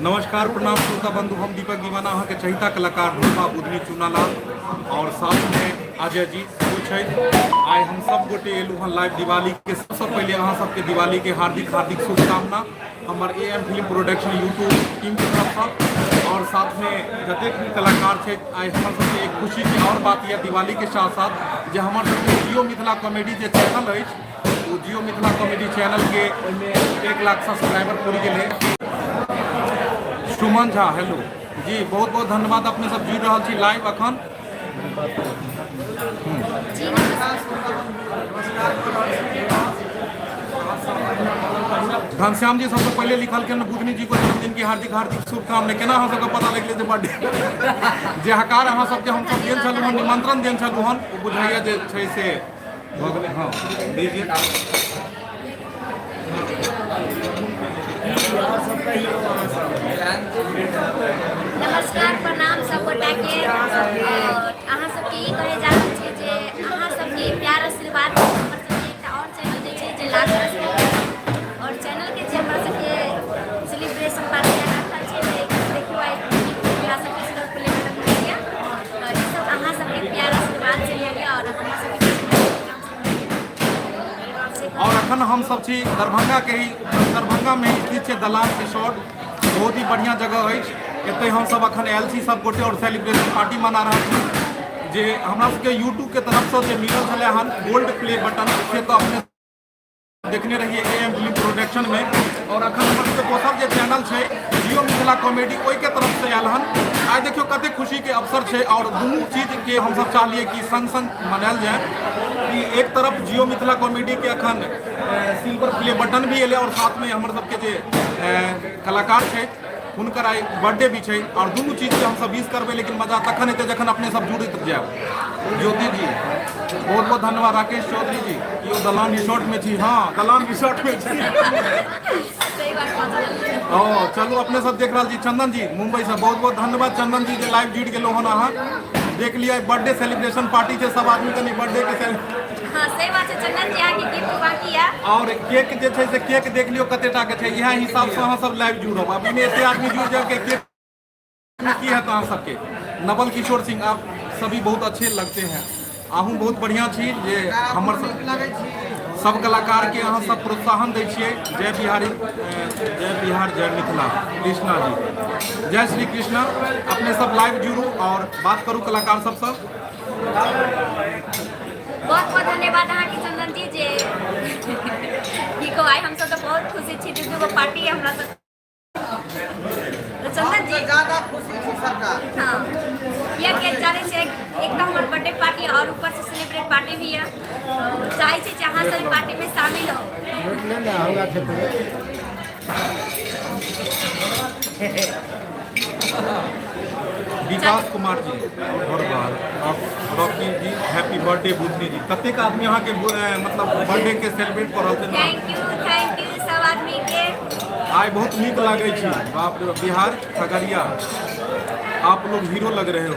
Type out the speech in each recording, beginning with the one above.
नमस्कार प्रणाम श्रोता बंधु, हम दीपक दीवाना अहाँ के चहिता कलाकार ढोलबा बुधनी चुनालाल और साथ में अजय जी कुछ आइ हम सब गोटे एलू हन लाइव दिवाली के। सबसे पहले अहाँ सबके दिवाली के हार्दिक हार्दिक शुभकामना हमार AM film production YouTube team की तरफ से और साथ में जतेक भी कलाकार है। आइ हमर सबके एक खुशी की और बात यह दिवाली के साथ साथ जो हमार सबके जियो मिथिला कॉमेडी जो चैनल है वो जियो मिथिला कॉमेडी चैनल के 1 लाख सब्सक्राइबर पूरी गए। सुमन झा हेलो जी, बहुत बहुत धन्यवाद। अपने सब जुड़ रहा छी लाइव अखन। घनश्याम जी सबसे पहले लिखल के बुधनी जी को जन्मदिन की हार्दिक हार्दिक शुभकामना। केना अहाँ सबके पता लगले बर्थडे जे हकार अहाँ सबके हम सब देन छलू हन, निमंत्रण देन छलू हन, बुझाइया जे छै से भ गेलै। हाँ दीजिए। नमस्कार प्रणाम सब गोटा के। अहाँ सबके ई कहे जा रहल छै जे अहाँ सबके प्यार आशीर्वाद हमर सबके एकटा और चैनल जे छै जे लाख और चैनल के जे हमरा सबके सेलिब्रेशन पार्टी रखल छै देखियो आइ हमरा सबके सिर्फ प्ले बटन मिल गया और ई सब अहाँ सबके प्यार आशीर्वाद से मिल गया और हमरा सबके और अखन हम सब छी दरभंगा के ही, दरभंगा में स्थित है दलान रिसोर्ट, बहुत ही बढ़िया जगह है। एते हम सब अखन LC सब गोटे और सेलिब्रेशन पार्टी मना रहा छी जे हमरा सबके यूट्यूब के तरफ से जे मिलल छले हन गोल्ड प्ले बटन से तो अपने देखने रहिए AM फिल्म प्रोडक्शन में। और अखन हमर सबके दोसर जे चैनल है जियो मिथिला कॉमेडी ओई के तरफ से आयल हन। आज देखियो कते खुशी के अवसर है और दुनू चीज के हम सब चाहलिए कि संग संग मनायल जाए कि एक तरफ जियो मिथिला कॉमेडी के अखन सिल्वर प्ले बटन भी एले और साथ में हमर सबके जे कलाकार है हुनकर आई बर्थडे भी है और दुनू चीज के हम सब विश करबे। लेकिन मजा तखन हेतै जखन अपने सब जुड़ैत जाएब। ज्योति जी बहुत बहुत धन्यवाद। राकेश चौधरी जी यो दलान रिसोर्ट में छी। हाँ दलान रिसोर्ट में छी। ओ चलू अपने सब देख रहा जी। चंदन जी मुंबई से बहुत बहुत धन्यवाद। चंदन जी जे लाइव जुड़ गेलो हन, अहाँ देख लिया बर्थडे सेलिब्रेशन पार्टी छै, सब आदमी कनी बर्थडे के हाँ सही बात है। चंदन जी आके गिफ्ट बाकी है और केक जे छै से केक देख लियो कते टा के छै, इहा हिसाब से अहाँ सब लाइव जुड़ब। अभी में एते आदमी जुड़ जाओ के केक की है तो अहाँ सबके। नवल किशोर सिंह आप सभी बहुत अच्छे लगते हैं, आहू बहुत बढ़िया छी जे हमर सब कलाकार के अहाँ सब प्रोत्साहन दै छियै। जय बिहारी जय बिहार जय मिथिला। कृष्णा जी जय श्री कृष्णा। अपने सब लाइव जुड़ू और बात करू कलाकार सब। बहुत बहुत धन्यवाद अहाँ के चंदन जी जे की को आइ हम सब तो बहुत खुशी छी जे दुगो पार्टी है हमरा सब। तो चंदन जी ज्यादा खुशी छी सरकार। हाँ ये के चले से एक तो हमार बर्थडे पार्टी और ऊपर से सेलिब्रेट पार्टी भी है। चाहे छी जहाँ से पार्टी में शामिल हो। विकास कुमार जी और रॉकी जी हैप्पी बर्थडे बुधनी जी। कतेक आदमी अहाँ के मतलब बर्थडे के सेलिब्रेट कर रहल छै। थैंक यू सब आदमी के। आइ बहुत नीक लागे छी। बाप रे बिहार खगड़िया आप लोग हीरो लग रहे हो।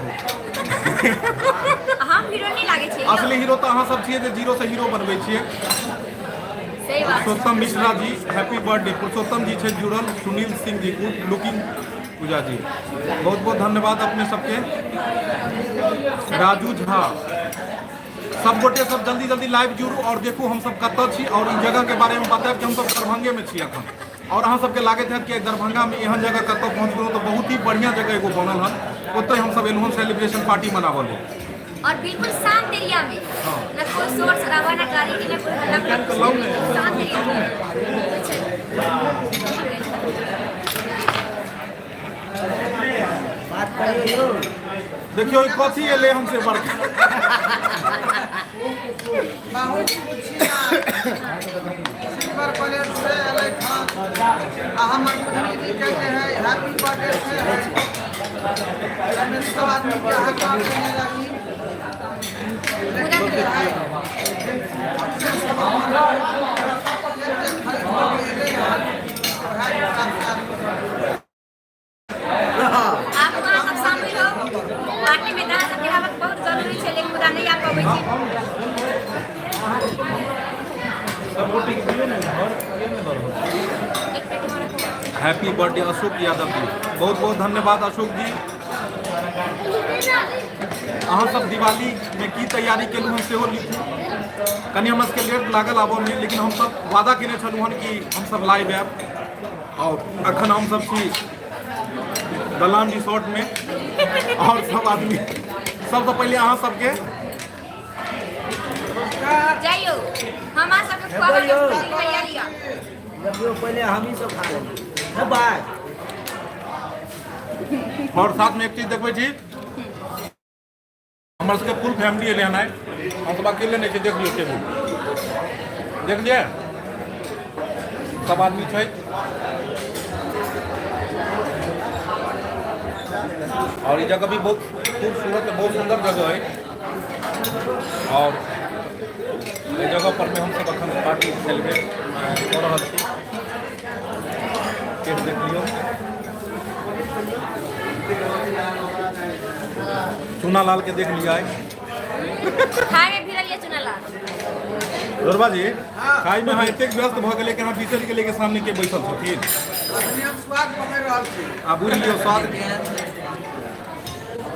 हम हीरो नहीं लागे छी। असली हीरो तो अहाँ सब छियै जे जीरो से हीरो बनबै छियै। सही बात। पुरुषोत्तम मिश्रा जी हैप्पी बर्थडे। पुरुषोत्तम जी छै जुड़ल। Sunil Singh ji good looking. पूजा जी बहुत बहुत धन्यवाद अपने सबके। राजू झा सब गोटे सब जल्दी जल्दी लाइव जुड़ू और देखू हम सब कतऽ छी और इस जगह के बारे में बताएब कि हम सब दरभंगे में छी अखन। और अहाँ सबके लागत है कि दरभंगा में एहन जगह कतऽ पहुँच गेलहुँ तो बहुत ही बढ़िया जगह एगो बनल हन, ओतऽ हम सब एलहुँ सेलिब्रेशन पार्टी मनावल और बिल्कुल शांत एरिया में। न कोई शोर शराबा न गाड़ी की न कोई हल्ला, शांत एरिया में। देखियो कथी एले हमसे बड़का। बहुत खुशी सिल्वर प्लेट से एलै खान हमर बुधनी जी के है हैप्पी बर्थडे से सब आदमी के हकार देने लगी। आप वहाँ सब शामिल हो पार्टी में। जहाँ सबके रहबाक बहुत जरूरी है लेकिन मुदा नहीं आ पाबै छी। Happy happy birthday Ashok Yadav ji. बहुत बहुत धन्यवाद अशोक जी। अहाँ सब दिवाली में की तैयारी केलहुँ हँ सेहो लिखू। कनि हमरा सबके लेट लागल आबऽमे, लेकिन हमसब वादा केने छलहुँ हँ कि हमसब लाइव आयब। और अखन हमसब छी दलान रिसोर्ट में, और सब आदमी सबसे पहले अहाँ सबके जाइयो हमारा सबके खुआबा तैयारी देखियो पहले हम ही सब खा लेंगे ना भाई। और साथ में एक चीज देखबै छी, हमर सबके फुल फैमिली एलै हन आइ। हम सब अकेले नहीं छै, देख लियो टेबुल देख लिये, सब आदमी छै। और ये जगह भी बहुत खूबसूरत है, बहुत सुंदर जगह है। और ये जगह पर में हम सब अखन पार्टी सेलिब्रेट कर रहा छी। केक देख लियो, चूना लाल के देख लिया है। खाए में भी रहिए चुना लाल। रोरबा जी खाई में हाँ एतेक व्यस्त भ गेलै कि अहाँ बिसरि गेलै के सामने के बैसल छथिन। अखनी हम स्वाद पकड़ रहल छी। आ बुझ लियो स्वाद।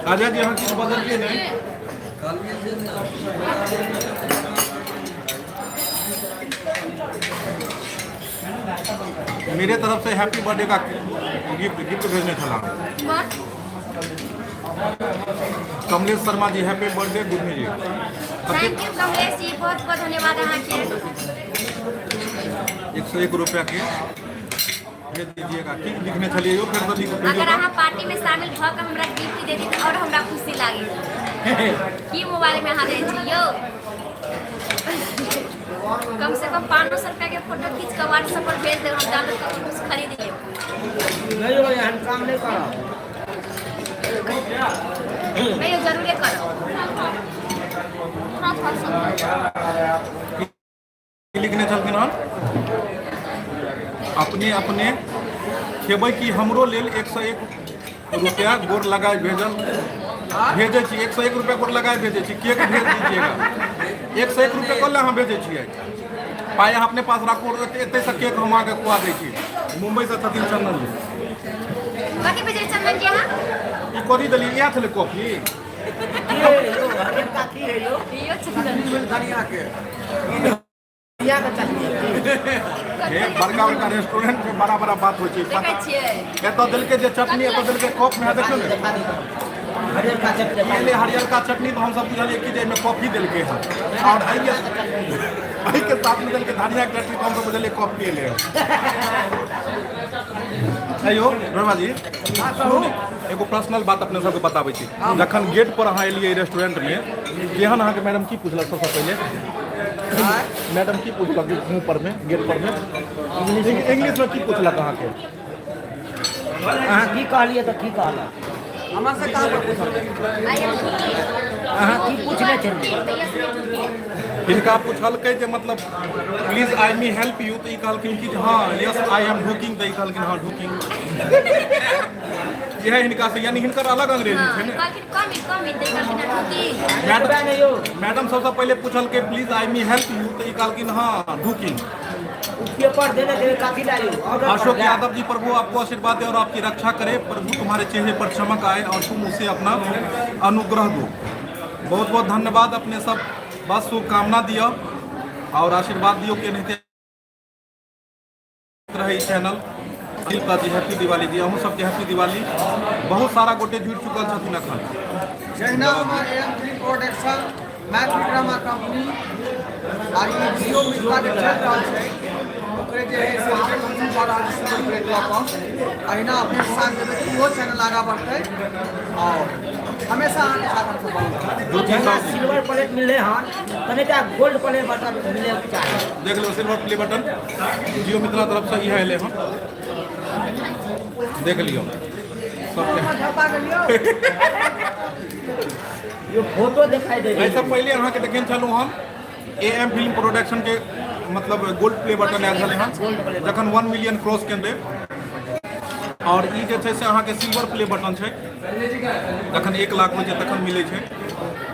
राजा जी अहाँ किछु बदलिए नहीं। मेरे तरफ से हैप्पी बर्थडे का गिफ्ट भेजने चला। कमलेश शर्मा जी हैप्पी बर्थडे गुडनी जी। थैंक यू कमलेश जी, बहुत बहुत धन्यवाद अहाँ के। 101 रुपया के भेज दीजिएगा। की लिखने चलिए यो, फिर तो लिख अगर अहाँ पार्टी में शामिल भ के हमरा गिफ्ट दे दी तो और हमरा खुशी लागे। की मोबाइल में अहाँ दे छी यो, कम से कम 500 रुपया के फोटो खींच के व्हाट्सएप पर भेज दे, हम डाउनलोड करके कुछ खरीद लिए। नहीं हो यहाँ काम नहीं करो। मैं ये जरूर करो। लिखने चलखिन हन अपने अपने खेबै कि हमरो लेल 101 रुपया गोर लगाए भेजे छी। 101 रुपया गोर लगाए भेजे छी। केक भेज दीजिएगा। 101 रुपया कल अहाँ भेजे छियै, पाइ अहाँ अपने पास राखू। एते से केक हम अहाँके खुआ दै छी। मुंबई से छथिन चंदन जी। कथी भेजे चंदन जी अहाँ? ई कथी देलियै? इएह छलै कॉफी। यो चंदन धनिया के यहाँ का चटनी हे बड़का बड़का रेस्टोरेंट में बड़ा बड़ा बात होइ छै। देखै छियै एतऽ देलकै जे चटनी, एतऽ देलकै कप में। देखियौ ने हरियर का चटनी पहले हरियर का चटनी तो हम सब बुझलिए कि जे में कॉफी देलकै हन, और एहि के साथ में देलकै धनिया के चटनी तो हम सब बुझलिए कॉफी एलै हन। अयो रोमा जी सुनू ने, एगो पर्सनल बात अपने सबके बताबै छी। जखन गेट पर अहाँ एलियै रेस्टोरेंट में, केहन अहाँके मैडम की पूछलक सबसे पहले? मैडम की पूछलक मुँह पर में, गेट पर में इंग्लिश में की पूछलक अहाँके? अहाँ की कहलिए तो की कहला? हमरा से कहाँ पर पूछल? अहाँ की पूछले छलिए? हिनका पूछलकै जे मतलब please I me help you, तो ई कहलखिन कि हाँ यस आई एम ढुकिंग, तो ई कहलखिन हाँ ढुकिंग। यह हिनका से, यानी हिनकर अलग अंग्रेजी छै ने। मैडम सबसे पहले पूछलकै please I me help you, तो ई कहलखिन हाँ ढुकिंग। पेपर देने के लिए काफी डाली। अशोक यादव जी, प्रभु आपको आशीर्वाद दे और आपकी रक्षा करे। प्रभु तुम्हारे चेहरे पर चमक आए और तुम उसे अपना अनुग्रह दो। बहुत बहुत धन्यवाद। अपने सब बस शुभकामना दियो और आशीर्वाद दियो के नहीं रहे चैनल। शिल्पा जी हैप्पी दिवाली जी। अहूँ सबके हैप्पी दिवाली। बहुत सारा गोटे जुड़ चुकल छथिन अखन। जहिना हमर AM3 production Maithili drama company आ ई जियो मिथिला के चल रहल छै, ओकरे जे है से आगे कंपनी कर रहल छै सेलिब्रेट कऽ कऽ। अहिना अपने साथ देबै कि इहो चैनल आगाँ बढ़तै और हमेशा अहाँके साथ हमसब बनल रहब। सिल्वर प्लेट मिले हन, तनिका गोल्ड प्लेट बटन मिले चाहिए। देख लो सिल्वर प्ले बटन जियो मिथिला तरफ से यह अले हन, देख लियो सबके। झपा गेलियो ये फोटो दिखाई दे एहिसँ पहले अहाँके देखेने छलहुँ हम AM फिल्म प्रोडक्शन के मतलब गोल्ड प्ले बटन आयल छलै हन, जखन 1 मिलियन क्रॉस केने। और ई जे छै से अहाँके सिल्वर प्ले बटन छै, जखन 1 लाख होइ छै तखन मिलै छै।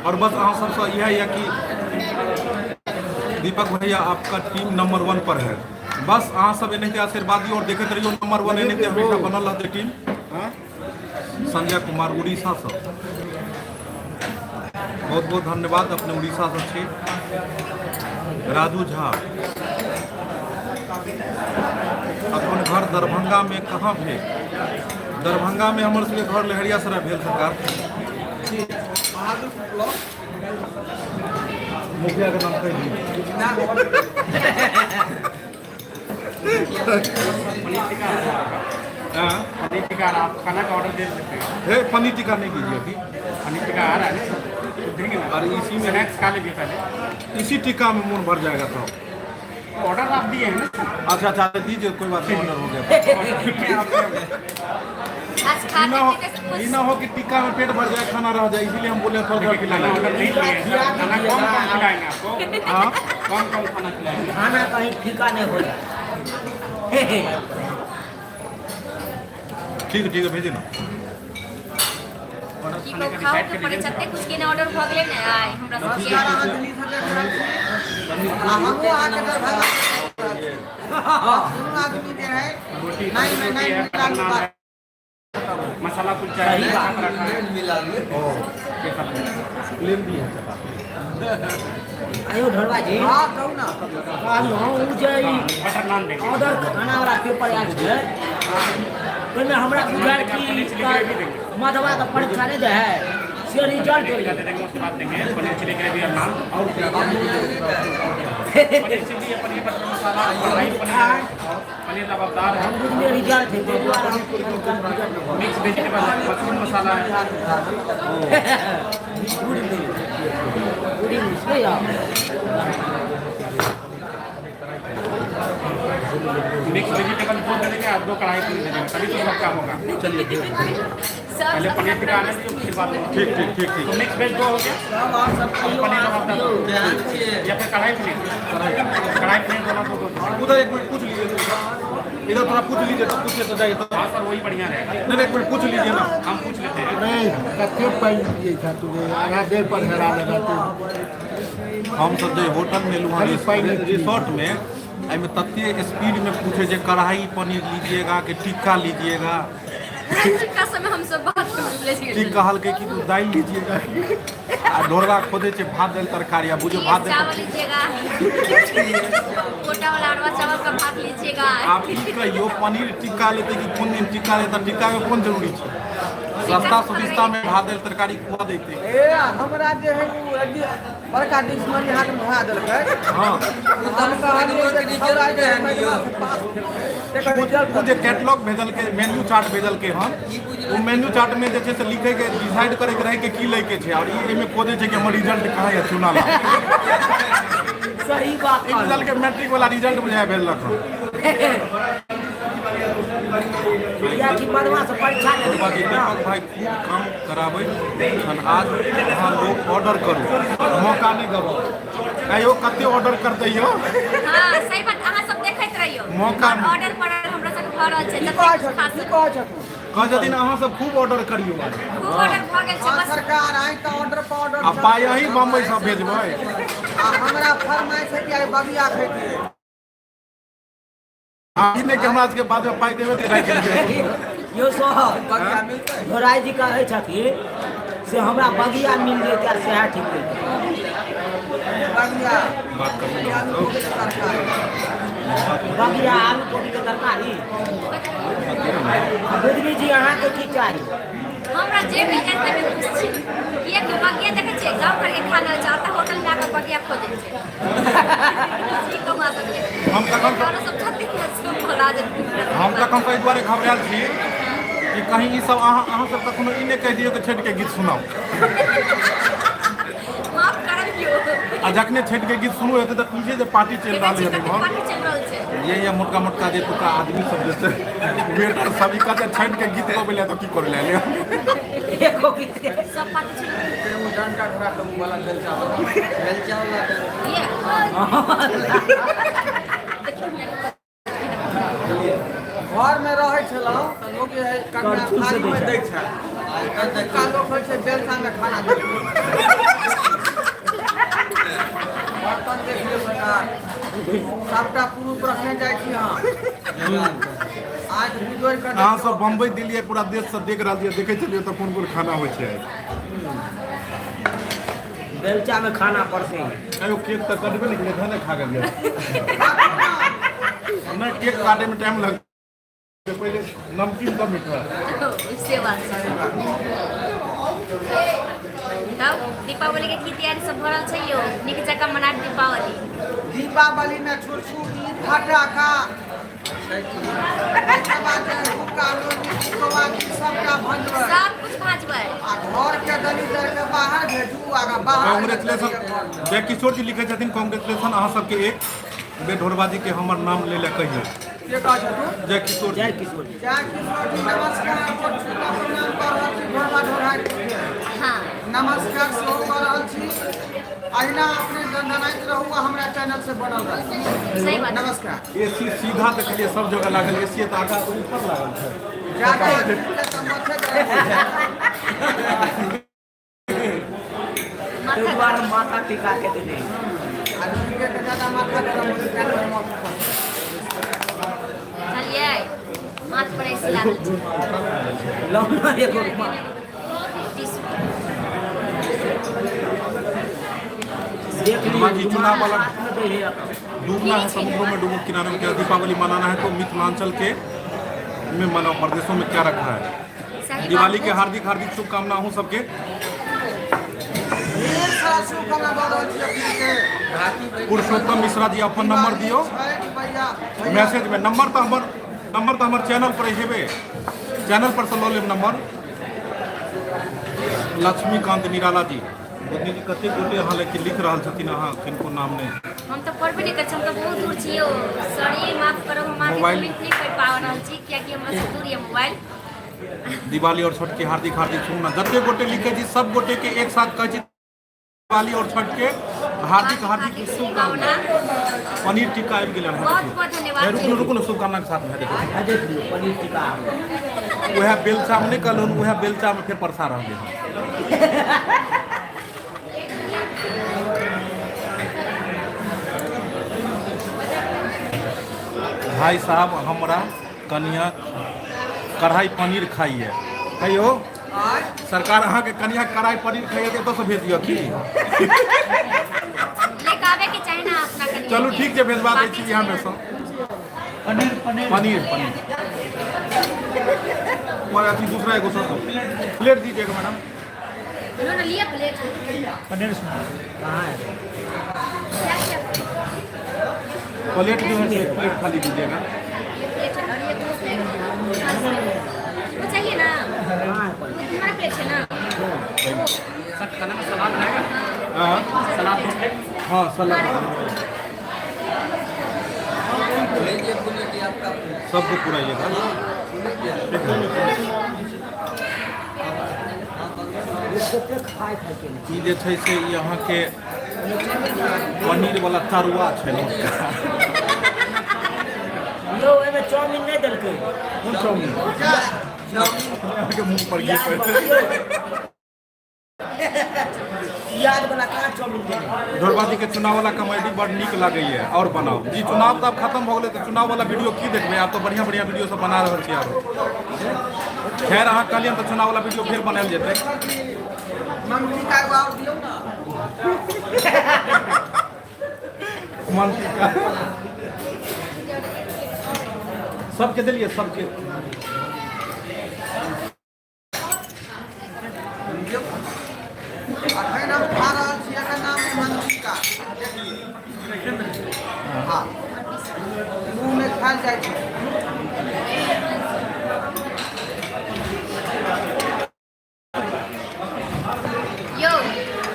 और बस अहाँ सबसँ इएह यऽ कि दीपक भैया आपका टीम नंबर 1 पर है। बस अहाँ सब एनाहिते आशीर्वाद दियौ और देखैत रहियो नंबर 1 एनाहिते हमेशा बनल रहतै टीम। संजय कुमार उड़ीसा से बहुत बहुत धन्यवाद, अपने उड़ीसा से छी। राजू झा अपन घर दरभंगा में कहाँ भेल? दरभंगा में हमर सबके घर लहरियासराय भेल सरकार। मुखिया के नाम कहि पनीर टिक्का आप खाना का ऑर्डर दे सकते हैं। हे पनीर टिक्का नहीं कीजिए अभी, पनीर टिक्का आ रहा है, देंगे ना। और इसी में स्नैक्स खा लीजिए पहले। इसी टिक्का में मूड भर जाएगा तो। ऑर्डर आप दिए हैं ना? अच्छा अच्छा दीजिए, कोई बात नहीं, ऑर्डर हो गया। आज खा ये ना हो कि टिक्का में पेट भर जाए, खाना रह जाए, इसीलिए हम बोले थोड़ा थोड़ा खाना खिलाना। ऑर्डर नहीं किए हैं। खाना कौन कौन खिलाएंगे आपको? हाँ कौन कौन खाना खिलाएंगे? खाना कहीं फीका नहीं हो जाए। ठीक है भेजे ना। की को खाओ के पड़े चलते कुछ के ने ऑर्डर भ गेले ने आय हमरा सब के हमको आके दरभंगा आदमी के है रोटी नहीं मैं नहीं है, निकाल नान है, मसाला कुलचा है, सही बात। पराठा है। प्लेन भी है। आयो ढोलवा जी, हां कहू ना उ जे बटर नान देंगे। ऑर्डर खाना वाला पेपर आयल छै, ओहिमे हमरा बुझायल कि मधवा के परीक्षा नहीं दे है से रिजल्ट दे होइए। देंगे, उसके बाद देंगे पनीर चिली ग्रेवी और नान। पनीर चिली है, पनीर बटर मसाला, कढ़ाई पनीर है, पनीर लबाबदार है, हम बुझले रिजल्ट है, ताहि दुआरे हम मिक्स वेजिटेबल है, मशरूम मसाला है। पूरी मिसले या मिक्स वेजिटेबल दो दे देंगे, आप 2 कढ़ाई पनीर दे देंगे, तभी तो सब काम होगा। पहले पनीर टिक्का आने दीजिए, फिर बात होगी। ठीक ठीक ठीक ठीक। तो मिक्स वेज 2 हो गया, पनीर लबाबदार या फिर कढ़ाई पनीर। कढ़ाई पनीर दोनों को उधर एक मिनट पूछ लीजिए, इधर थोड़ा पूछ लीजिए, तो पूछिए तो जाइए तो। हाँ सर, वही बढ़िया रहेगा। नहीं एक मिनट पूछ लीजिए ना। हम पूछ लेते हैं। हम सब जो होटल में लुहा रिसोर्ट में एमें तत्ते स्पीड में पूछे जे कढ़ाई पनीर लीजिएगा कि टिक्का लीजिएगा, टिक्का समय हम सब बात कर ले छी की कहल के कि दाल लीजिएगा आ ढोरगा खोदे छे भात दाल तरकारी, आ बुझो भात दाल चावल लीजिएगा कोटा वाला अरवा चावल का भात लीजिएगा। आप ई कहियो पनीर टिक्का लेते कि कौन दिन टिक्का लेते, टिक्का में कौन जरूरी छे? सस्ता सुविस्ता में भात दाल तरकारी खुआ देते। ए हमरा जे है वो बड़का डिक्शनरी हाथ में भरा देलकै। हाँ हम कहलिए कि छौड़ा जे है वो जे कैटलॉग भेजल के, मेन्यू चार्ट भेजल के हम, वो मेन्यू चार्ट में जे छै से लिखे के डिसाइड करे के रहे के की ले के छै, और ई में खोजे छै कि हमर रिजल्ट कहाँ है चुना ला। सही बात ई रिजल्ट के मैट्रिक वाला रिजल्ट बुझाय भेल रखो। या कि मधवा से परीक्षा नहीं बाकी दीपक भाई खूब काम कराबै, और आज अहाँ लोग ऑर्डर करू, मौका नहीं गबो। आयो कते ऑर्डर कर दैयो, हां सही बात, अहाँ सब देखैत रहियो मौका नहीं। ऑर्डर पड़ल हमरा सब भऽ रहल छै, की जते कहै कुछ खा छथुन की सकू। कहै छथुन कह जदिन अहाँ सब खूब ऑर्डर करियो, खूब ऑर्डर भऽ गेल छै, हाँ, बस सरकार आई तो ऑर्डर पर ऑर्डर आ पाइ अहीं बम्बई से भेजबै। आ हमरा फरमाइश है कि आई बगिया खेती ई नहीं कि हमरा के बाद में पाइ देबै तऽ राखि देबै। यो सोहर बगिया मिलतै धोराई जी कहै छथिन से हमरा बगिया मिल जेतै सेहा ठीक होइतै। बगिया बात करू बगिया मिलतै सरकार बगिया आलू कोबी के तरकारी। बुझली जी अहाँके की चाही? हमरा जे भी एते में खुश छी, किया कि बगिया देखे छै गांव घर के खाना चाहता होटल में आकर बगिया खोजे छै। ई कमा सकते हम तखन और सब खाते हैं सब भला जे हम तखन एहि दुआरे घबरायल छी कि कहीं ई सब अहाँ सब कखनो ई नहि कहि दियौ कि छठि के गीत सुनाउ, माफ करबियो। आ जखने छठि के गीत शुरू हेतै तऽ पीछे जे पार्टी चलि रहल है पार्टी चल रहल छै, ये मोटका मोटका जे तुका आदमी सब जे छै वेटर सब ई कहते छठि के गीत गबै तऽ की करे ले एको गीत के सब पार्टी चल रहल छै। वो डंडा घोड़ा के मुंह वाला गल चावल ये घर में रहै छलहुँ तऽ लोग जे है कन्या थाली में दै छै, का लोग होइ छै बेलसा में खाना दै छै। बर्तन देख लियौ सरकार सबटा प्रूफ रखने जाइ छी हम आज वीडियो कर अहाँ सब बम्बई दिल्ली पूरा देश से देख रहा छियै, देखे चलिए तो कोन कोन खाना होइ छै। बेलचा में खाना पड़ते हैं। एगो केक तक कटबे नहीं केलिए, धने खा गेलिए। नहीं केक काटे में टाइम लग पहले नमकीन का मीठा। इससे बात तब दीपावली के की तैयारी सब भरल छै यो, नीक जकाँ मना दीपावली। दीपावली में छुरछुरी फटाका सबका भंजबै, सब कुछ भाजबै आ घर के दलिदर के बाहर भेजू, आगा बाहर कांग्रेचुलेशन जय किशोर जी लिखे छथिन, कांग्रेचुलेशन अहाँ सबके एक बेढोरबाजी के हमर नाम ले ले कहियो। के कहै छथुन जय किशोर जय जी। किशोर जी। जय किशोर जी नमस्कार। अपन छोटा प्रणाम कर रहल छी घोड़ा ढोराई के। हाँ नमस्कार सेहो कर रहल छी। अहिना अपने दंदनाइत रहू, हमरा चैनल से बनल रहू। सही बात। नमस्कार। एसी सीधा देखलिए सब जगह लागल, एसी त आगा से ऊपर लागल छै। जाके समझे एक बार माथा टिका के दे दे। आदमी के ज्यादा माथा गरम हो जाता है। चलिए माथ पर ऐसे लागल लौना एगो रुपया। देख लीजिए बाकी चुनाव वाला हाथ में दे है। डूबना है, समुद्रों में डूबो किनारे में क्या दीपावली मनाना है तो मिथिलांचल के में मनाओ, प्रदेशों में क्या रखा है। सही दिवाली बात के है। हार्दिक हार्दिक शुभकामनाएं हूँ सबके। ढेर सारा शुभकामना दऽ रहल छी अपने के। पुरुषोत्तम मिश्रा जी अपन नंबर दियो मैसेज में। नंबर तो हमर चैनल पर हेबे, चैनल पर से लऽ लेब नंबर। लक्ष्मीकांत निराला जी कते गोटे अहाँ लेकिन लिख रहल छथिन, अहाँ किनको नाम नहीं। हम तो पढ़बे नहीं कर छी, हम तो बहुत दूर छियो। सॉरी माफ करो, हम आगे मोबाइल- कमेंट नहीं कर पा रहल छी कियाकि हमरा से दूर है मोबाइल। दिवाली और छठ के हार्दिक हार्दिक शुभकामना। जते गोटे लिखे छी सब गोटे के एक साथ कहै छी दिवाली और छठ के हार्दिक हार्दिक शुभकामना। पनीर टिक्का आबि गेल है। बहुत बहुत धन्यवाद। रुकू ना, शुभकामना के साथ में देखो। आ देख लीजिए पनीर टिक्का। वह बेलचा में नहीं कहलूँ, वह बेलचा में फिर परसा रह। भाई साहब हमरा कनिया कढ़ाई पनीर खाइए कहियो। सरकार अहाँ के कनिया कढ़ाई पनीर खाइए तो एतऽ से भेज दियो की। लेके आवे के चाहे ना अपना कनिया चलू के। ठीक है, भेजवा दै छी यहाँ में से पनीर पनीर पनीर। और अथी दूसरा एगो प्लेट दीजिएगा मैडम। उन्होंने लिया प्लेट। पनीर कहाँ है? क्या क्या प्लेट जो है एक प्लेट खाली दीजिएगा। ये प्लेट है और ये दो प्लेट। वो चाहिए ना, कहाँ है पनीर? तुम्हारा प्लेट है ना। सर खाना में सलाद रहेगा, हाँ सलाद दो प्लेट। हाँ सलाद सबको पुराइएगा। खाए खाए के नहीं। ई जे छै से यहाँ के पनीर वाला तरुआ छै। यो एमे चाउमीन नहीं देलकै। कौन चाउमीन के मुंह पर गिर याद वाला कहाँ चाउमीन देने। ढोलबाजी के चुनाव वाला कॉमेडी बड़ नीक लागैए और बनाओ जी। चुनाव तो अब खत्म हो गए तो चुनाव वाला वीडियो की देखबे, आप तो बढ़िया बढ़िया वीडियो सब बना रहल छी। आरो खैर अहाँ कहलियन तो चुनाव वाला वीडियो फिर बनायल जेतै। मंत्री का एगो और दियौ ना। मंत्री का सबके दिलिए सबके। अखन हम खा रहल छी, एकर नाम है मंत्री का। हाँ मुँह में खायल जाइ छै। यो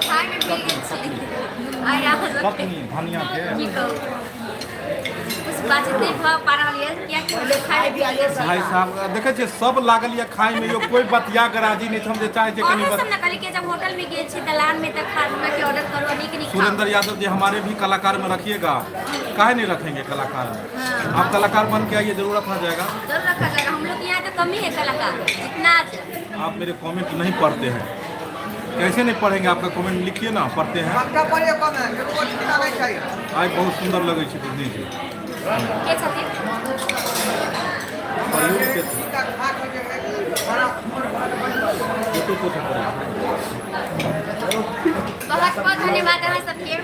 खाए में भी अच्छी आई रहा पत्नी धनिया के की कहूँ कुछ बातचीत नहीं भऽ पा रहल है क्या कि खाए भी आगे भाई साहब देखे छियै सब लागल ये खाए में, यो कोई बतिया के राजी नहीं। हम जे चाहे छै कनी और बस सब न कल के जब होटल में गए छी दलान में तक खाना के ऑर्डर करो नहीं कि सुरेंद्र यादव जी हमारे भी कलाकार में रखिएगा। काहे नहीं रखेंगे कलाकार में? आप कलाकार बन के आइए, जरूरत आ जाएगा। जरूर रखा जाएगा। हम लोग यहाँ तो कम ही है कलाकार इतना। आप मेरे कमेंट नहीं पढ़ते हैं। कैसे नहीं पढ़ेंगे? आपका कमेंट लिखिए ना, पढ़ते हैं। पक्का पढ़िए कमेंट, एगो लिखना नहीं चाहिए। आज बहुत सुंदर लगे छी बुद्धि जी। के छथिन? सीता खा के जे है बड़ा बहुत बहुत धन्यवाद अहाँ सबके।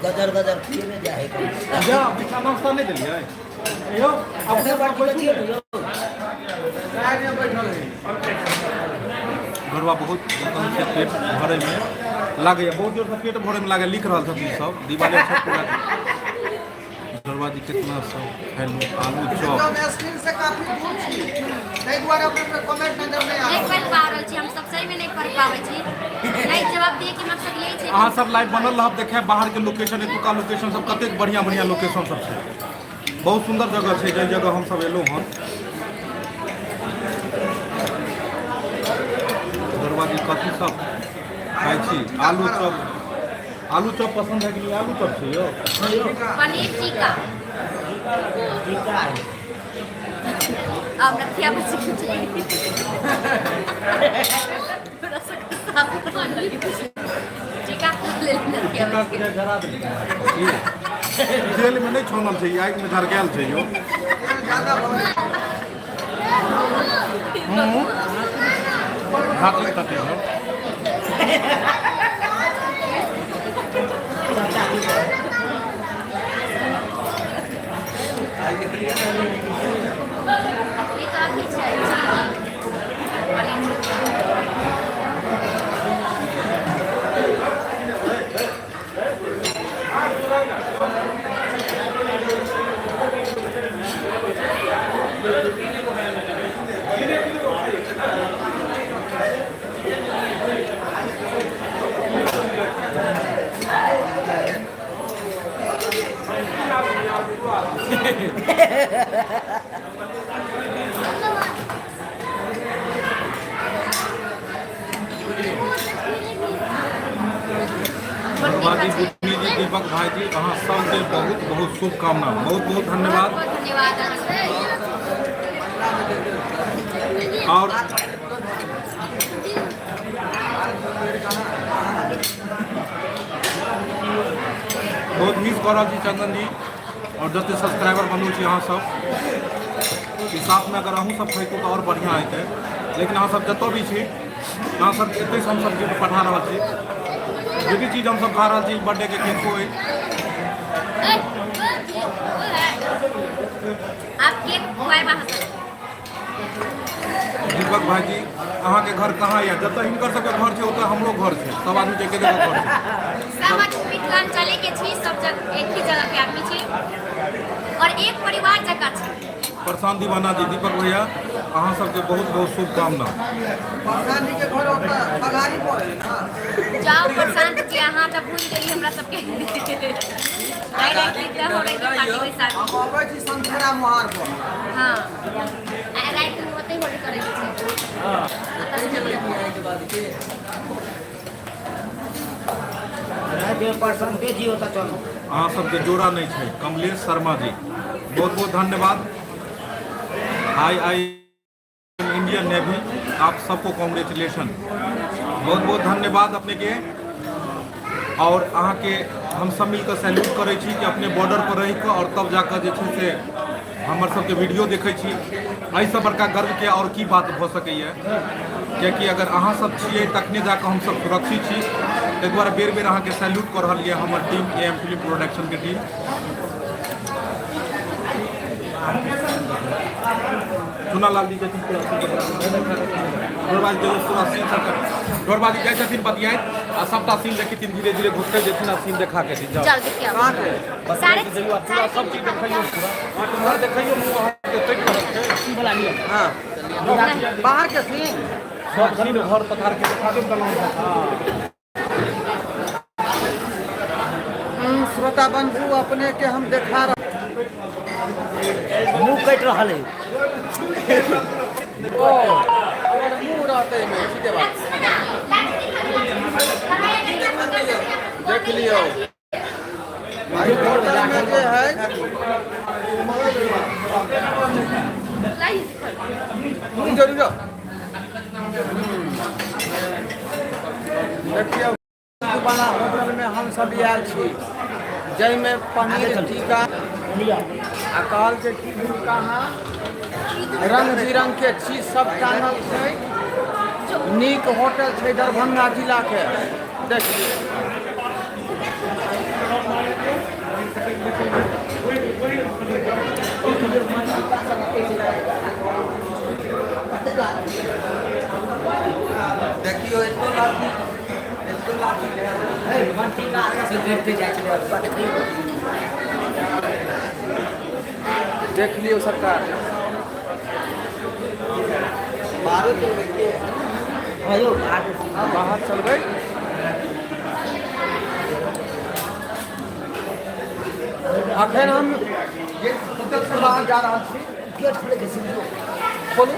गदर गदर किए में जाए जा बिना नाश्ता नहीं दिलिए यो अपने बात बैठिए चाय में बैठल है। घरवा बहुत मतलब से पेट भरे में लागे, बहुत जोर से पेट भरे में लागे। लिख रहा था सब दिवाली अच्छा पूरा घरवा जी कितना सब हेलो आलू चॉप जो मैं स्क्रीन से काफी दूर छी, ताहि दुआरे अपने कमेंट नजर नहीं नहीं आबै। पढ़ पा रहल छी, हम सब सही में नहीं पढ़ पाबै छी। नहीं जवाब दिए के मकसद यही छै अहाँ सब लाइव बनल रहब, देखे बाहर के लोकेशन, एतुका लोकेशन सब कतेक बढ़िया बढ़िया लोकेशन सब छै। बहुत सुंदर जगह छै, जे जगह हम सब एलहुँ हन। घरवा जी कथी सब खाइ छी? आलू चॉप। आलू चॉप पसंद है कि नहीं? आलू चॉप छै यो। पनीर टिक्का अब नथिया बच गई। टिक्का ले नथिया बच गई। जेल में नहीं छोड़ल छै, आगि में झरकायल छै यो। ज्यादा बोले भात नहीं तते हो। ये तो अभी छै। धन्यवाद जी, दीपक भाई जी, अहाँ सबके बहुत बहुत शुभकामना, बहुत बहुत धन्यवाद। बहुत धन्यवाद अहाँ सबके। और बहुत मिस कर रहा छी चंदन जी और जते सब्सक्राइबर बनू छी अहाँ सब के साथ में। अगर अहूँ सब खैतू तो और बढ़िया हेतै, लेकिन अहाँ सब जतऽ भी छी अहाँ सब एतै से हम सब गिफ्ट पठा रहल छी। जे भी चीज हम सब खा रहल छी, बर्थडे के केक कोई आप केक खुआएब अहाँ सब। दीपक भाई जी अहाँ के घर कहाँ है? जतऽ हिनकर सबके घर छै ओतऽ हमरो घर छै, सब आदमी के एके जगह घर छै। सब मिथिलांचले के छी, सब जगह एक ही जगह के आदमी छी और एक परिवार जकाँ छी। प्रशांत दीवाना जी, दीपक भैया अहाँ सबके बहुत बहुत शुभकामना। प्रधान जी के घर होता बघारी पर है ना। जाओ प्रशांत जी, अहाँ तऽ भूल गेली हमरा सबके। आइ राति एकटा हो रही पार्टी के साथ। हम अबै छी संखेरा मोहार पर। हाँ आइ राति में ओतै होली करे के जो परसेंटेज ही होता चलो। अहाँ सबके जोड़ा नहीं है। कमलेश शर्मा जी बहुत बहुत धन्यवाद। आई इंडियन नेवी, आप सबको कॉन्ग्रेचुलेशन, बहुत बहुत धन्यवाद अपने के। और अहाँ के हम सब मिलकर सैल्यूट करै छी कि अपने बॉर्डर पर रहि कऽ और तब जाकर जे छै से हमर सबके वीडियो देखै छी। एहिसँ बड़का गर्व के और की बात भऽ सकैए, कियाकि अगर अहाँ सब छियै तखने जाकर हम सब सुरक्षित छी। ताहि दुआरे बेर बेर अहाँ के सैल्यूट कऽ रहल यऽ हमर टीम, AM फिल्म प्रोडक्शन के टीम। चुनालाल जी जैसे ढोरबाजी जरूर पूरा सीन सब ढोरबाजी जाइ छथिन बतियाइत आ सबटा सीन देखथिन, धीरे धीरे घुसते जेथिन आ सीन देखा के दिन जाओ चल देखिए कहाँ के? साढ़े पूरा सब चीज देखैयो, पूरा तुम्हारा देखैयो मुंह अहाँ के तैक करत छै। हाँ बाहर के सीन सब सीन घर पधार के देखा देब दलान। श्रोता बंधु अपने के हम देखा रहे मुँह कट रहा है। मुँह रहते में सीधे बात देख लियो भाई होटल में जो है रुक जाओ देखिए वाला होटल में हम सब आयल छी जाहिमे पनीर टीका आ कहल के की कहाँ रंग बिरंग के चीज सब टांगल छै नीक होटल छै दरभंगा जिला के देखिए देखियो एतो लाठी देख लियो सरकार बाहर चलबै अखन हम ये होटल से बाहर जा रहा छी गेट खोले के खोलू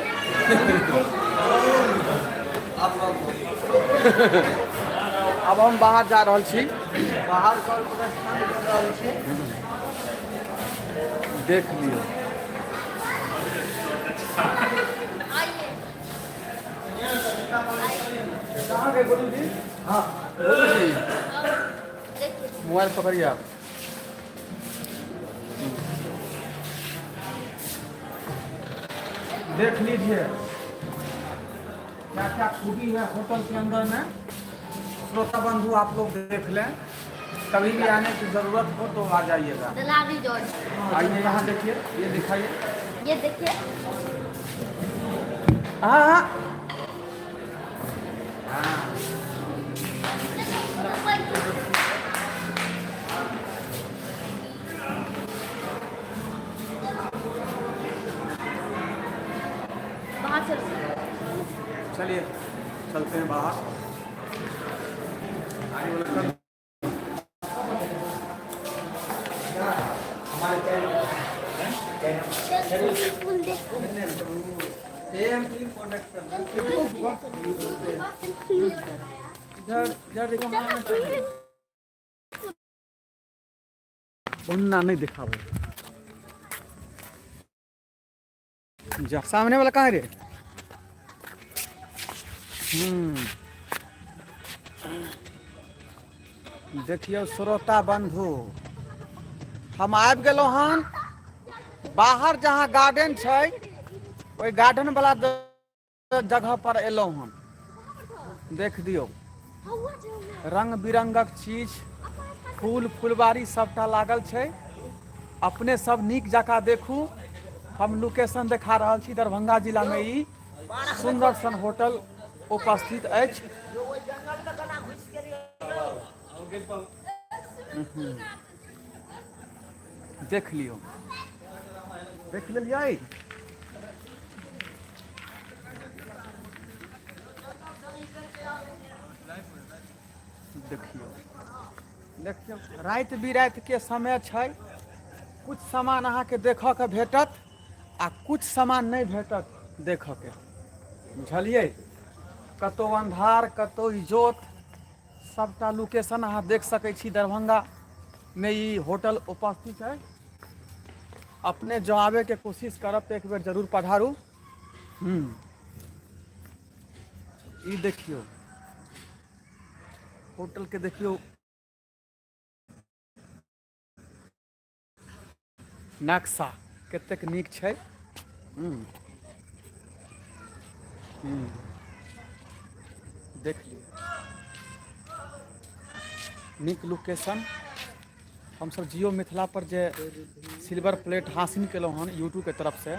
अब हम बाहर जा रहल छी बाहर कर प्रस्थान कर रहल छी देख लियो कहाँ गए गोलू जी हाँ गोलू जी मोबाइल पकड़िए आप देख लीजिए क्या क्या खूबी है होटल के अंदर में श्रोता बंधु आप लोग देख लें कभी भी आने की जरूरत हो तो आ जाइएगा आइए यहाँ देखिए ये दिखाइए ये देखिए हाँ हाँ बाहर चल चलिए चलते हैं बाहर आगे वाला कर। फूल देखो उन्ना नहीं दिखाओ जा सामने वाला कहाँ है रे देखिए श्रोता बंधु हम आबि गेलहुँ हन बाहर जहाँ गार्डन छै ओहि गार्डन वाला जगह पर एलहुँ हन देख दियौ रंग बिरंगक चीज फूल फुलबारी सबटा लागल छै अपने सब नीक जकाँ देखू हम लोकेशन देखा रहल छी दरभंगा जिला में ई सुंदर सन होटल उपस्थित अछि देख लियो देख लेलिए देखियो देखियो राति बिराति के समय छै कुछ सामान अहाँ के देखऽ के भेटत आ कुछ सामान नहीं भेटत देखऽ के बुझलिए कतौ अन्धार कतौ इजोत सबटा लोकेशन अहाँ देख सकै छी दरभंगा में ई होटल उपस्थित है अपने जो आवे के कोशिश करब तो एक बेर जरूर पधारू ई देखियो होटल के देखियो नक्शा कतेक नीक छै देख लियो नीक लोकेशन हम सब जियो मिथिला पर जे सिल्वर प्लेट हासिल केलहुँ हन यूट्यूब के तरफ से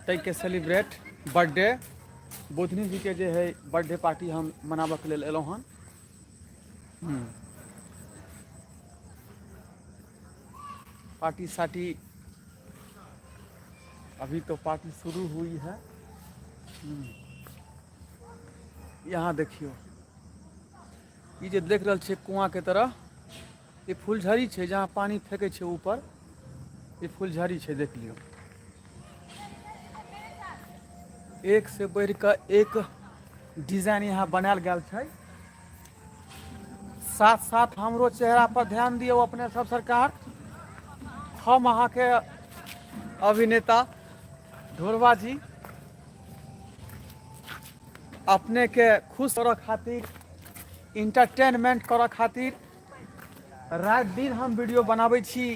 तै के सेलिब्रेट बर्थडे बोधनी जी के जे है बर्थडे पार्टी हम मनाबऽ के लेल एलहुँ हन पार्टी साटी अभी तो पार्टी शुरू हुई है यहाँ देखियो ये जे देख रहल छे कुआं के तरह ये फूलझड़ी छे जहाँ पानी फेंके छे ऊपर ये फूलझड़ी छे देख लियो एक से बढ़ कर एक डिजाइन यहाँ बनाल गया है साथ साथ हमरो चेहरा पर ध्यान दियो अपने सब सरकार हम अहाँ के अभिनेता ढोलवा जी अपने के खुश करे खातिर इंटरटेनमेंट करे खातिर रात दिन हम वीडियो बनाबै छी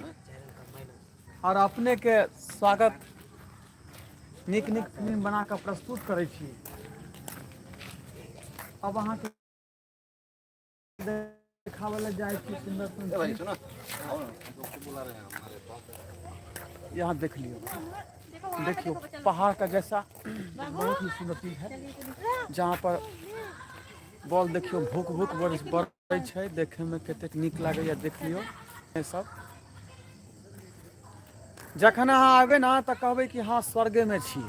और अपने के स्वागत निक निक फिल्म बना के प्रस्तुत करै छी। अब अहाँ के देखावे ला जाए छी सुंदर सुंदर यहाँ देख लियो, देखियो पहाड़ का जैसा बहुत ही सुंदर चीज है जहाँ पर बॉल देखियो भूक भूक बड़े छै, देखे में कतेक नीक लागैया। देख लियो ये सब जखन अहाँ आबे ना तो कहबे कि हाँ स्वर्गे में छी।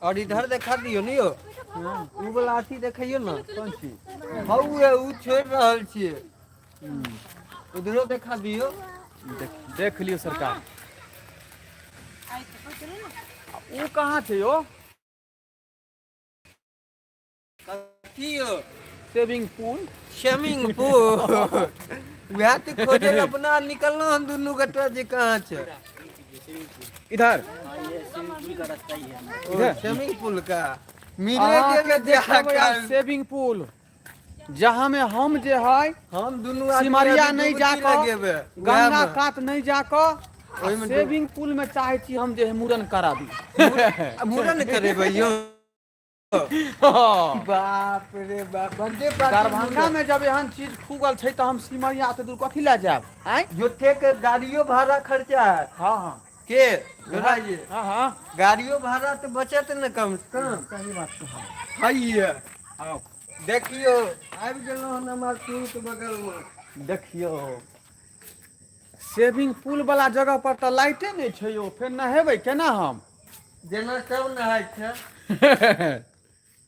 और इधर देखा दियो नहीं हो उ वाला अथी देखियो ना कौन चीज हौए उ छोड़ रहल छिए उधरो देखा दियो। देख लियो सरकार वो कहाँ थे यो कथी हो स्विमिंग पूल स्विमिंग पूल वह तो खोजे अपना निकलना हम दोनों गटवा जे कहाँ छे इधर स्विमिंग पूल का मिले के जाकर स्विमिंग पूल जहाँ में हम जे है हम दोनों सिमरिया नहीं जाकर गंगा का कात नहीं जाकर स्विमिंग पूल में चाहे छी हम जे है मूरन करा दी मूरन करे भैया बाप रे बाप बंदे दरभंगा में जब एहन चीज खुगल छै तो हम सिमरिया से दूर कथी ला जाब आय जोते के गाड़ियों भाड़ा खर्चा है हाँ हाँ के जोड़ा जी हाँ हाँ गाड़ियों भाड़ा तो बचत न कम से कम सही बात तो है। हाइए आओ देखियो आबि गेलौ हन हमर टूर के बगल में देखियो स्विमिंग पूल वाला जगह पर तो लाइटे नहीं छै यो, फिर नहेबै केना हम जेना सब नहाय छै।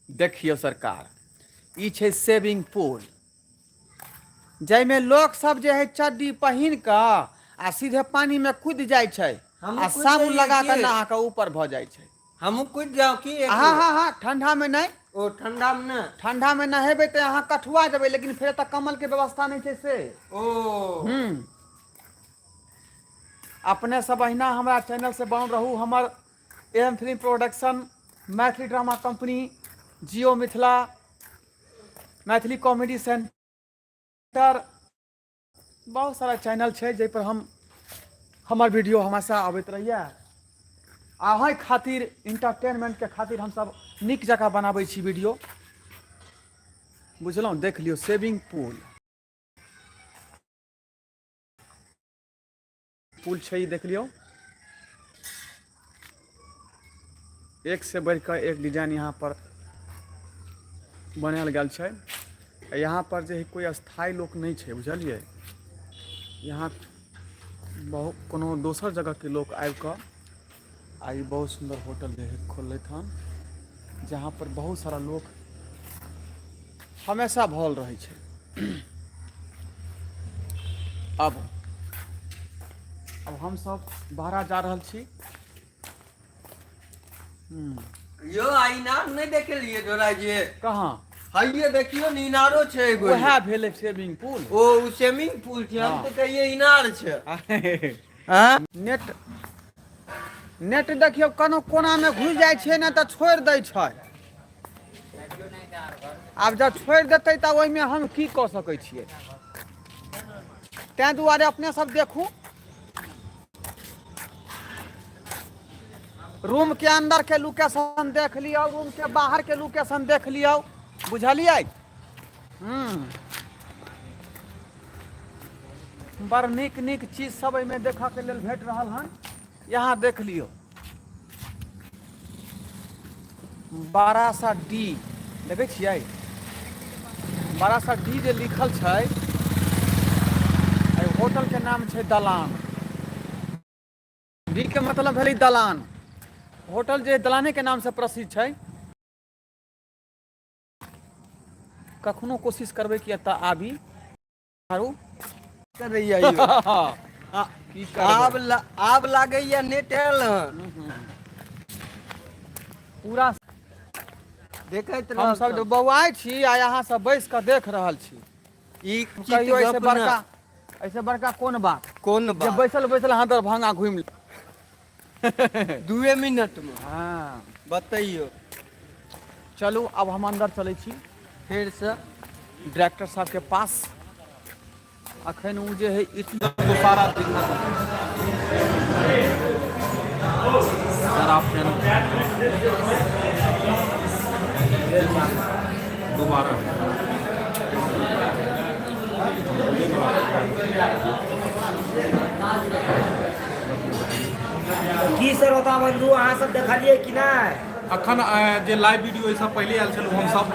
देखियो सरकार ई छै स्विमिंग पूल जाहिमे लोग सब जे है चड्डी पहिन के आ सीधे पानी में कूद जाय छै हम आ कूद साबुन जाइए लगा के की? नहा के ऊपर भ जाय छै। हमहू कूद जाओ की एक हाँ हाँ हाँ ठंडा में नहीं, ओ ठंडा में न ठंडा में नहेबै तो यहाँ कठुआ जेबै लेकिन फिर तक कमल के व्यवस्था नहीं छै से। ओ अपने सब अहिना हमारा चैनल से बन रहू। हमर M film production, Maithili drama company, Jiyo Mithila, Maithili comedy centre, बहुत सारा चैनल छै जाहि पर हम हमर वीडियो हमेशा आबैत रहिए। अहाँ खातिर इंटरटेनमेंट के खातिर हम सब नीक जगह बनाबै छी वीडियो, बुझलहुँ। देख लियो स्विमिंग पूल पुल छै ई देख लियो, एक से बढ़कर एक डिजाइन यहाँ पर बनायल गेल छै। यहाँ पर जे है कोई स्थायी लोक नहीं छै, बुझलिए। यहाँ बहुत कोनो दोसर जगह के लोग आबि कऽ आ ई बहुत सुंदर होटल जे है खोलैत हन जहाँ पर बहुत सारा लोग हमेशा भल रहे छै। अब हम सब बाहर जा रहल छी। यो इनार नहीं देखलिए जोड़ा जी कहाँ हाइए देखियो न इनारो छै एगो वह भेले स्विमिंग पूल। ओ स्विमिंग पूल छै हम तो कहिए इनार छै। हाँ? नेट देखियो कोनो कोना में घुस जाय छै ना तो छोड़ दै छै। आब जब छोड़ देतै तब ओहिमे हम की कऽ सकै छियै। तैं दुआरे अपने सब देखू, रूम के अंदर के लोकेशन देख लियो, रूम के बाहर के लोकेशन देख लियो, बुझलिए। बड़ नीक नीक चीज सब एहिमे देखऽ के लेल भेट रहल हन। यहाँ देख लियो 12D देखै छियै, 12D जे लिखल छै, एहि होटल के नाम छै दलान। डी के मतलब भेलै दलान। होटल जे दलाने के नाम से प्रसिद्ध छै। कखनो कोशिश करबै कि एतऽ आबी आरू करैया आब लागैया नेट आयल पूरा देखैत हम सब बौआइ छी आ यहाँ सब बैस कऽ देख रहल छी। ई कहियो ऐसे बड़का कोन बात कोन जे बात बैसल बैसल अहाँ दरभंगा घुमि 2 मिनट में हाँ बताइयो चलू अब हम अंदर चलै छी फिर से डायरेक्टर साहब के पास। अखन उ जे है तो सारा दिखा शराब पेन दोबारा की सर होता बंधु अहाँ सब देखलिए कि नहीं? अखन जे लाइव वीडियो ई सब पहले आयल छल हम सब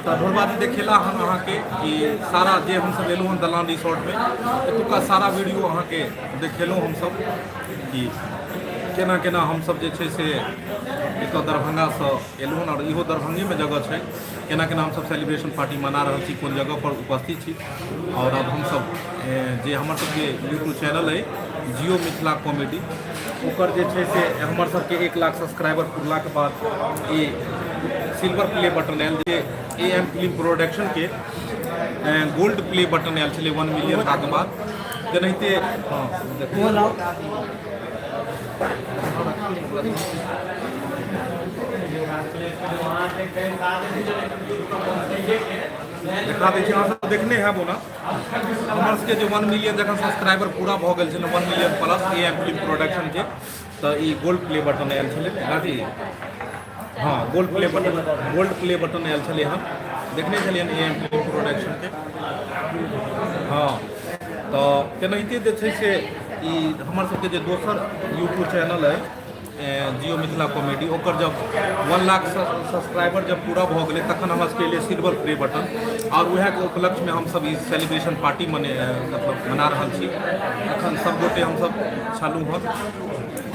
तऽ ढोलबाजी देखेला हम अहाँ के कि सारा जे हम सब एलहुँ हन दलान रिसोर्ट में एतुका सारा वीडियो अहाँ के देखेलहुँ हम सब कि केना केना हम सब जे छै से एतऽ दरभंगा से एलहुँ हन, और इहो दरभंगे में जगह छै, केना केना हम सब सेलिब्रेशन पार्टी मना रहल छी, कोन जगह पर उपस्थित छी। और अब हम सब जे हमर सबके यूट्यूब चैनल है जियो मिथिला कॉमेडी ओकर जे छै से हमर सबके 1 लाख सब्सक्राइबर पुरलाके बाद ये silver play button oil J AM film production के गोल्ड प्ले बटन आयल छलै 1 मिलियन के बाद। तेनाहिते हाँ देखा दै छी अहाँ सब देखने हैब ओना हमर सबके जे 1 मिलियन जखन सब्सक्राइबर पूरा भऽ गेल छलै 1 million plus AM film production के तऽ ई गोल्ड प्ले बटन आयल छलै अथी हाँ गोल्ड प्ले बटन आयल छलै हम देखने छलियन AM फिल्म प्रोडक्शन के। हाँ तऽ तेनाहिते जे छै से ई हमर सबके जे दोसर यूट्यूब चैनल है जियो मिथिला कॉमेडी ओकर जब 1 लाख सब्सक्राइबर जब पूरा भऽ गेलै तखन हमरा सबके लिए सिल्वर प्ले बटन, और वएह के उपलक्ष्य में हम सब ई सेलिब्रेशन पार्टी मना रहल छी। एखन सब गोटे हम सब छलहुँ हन।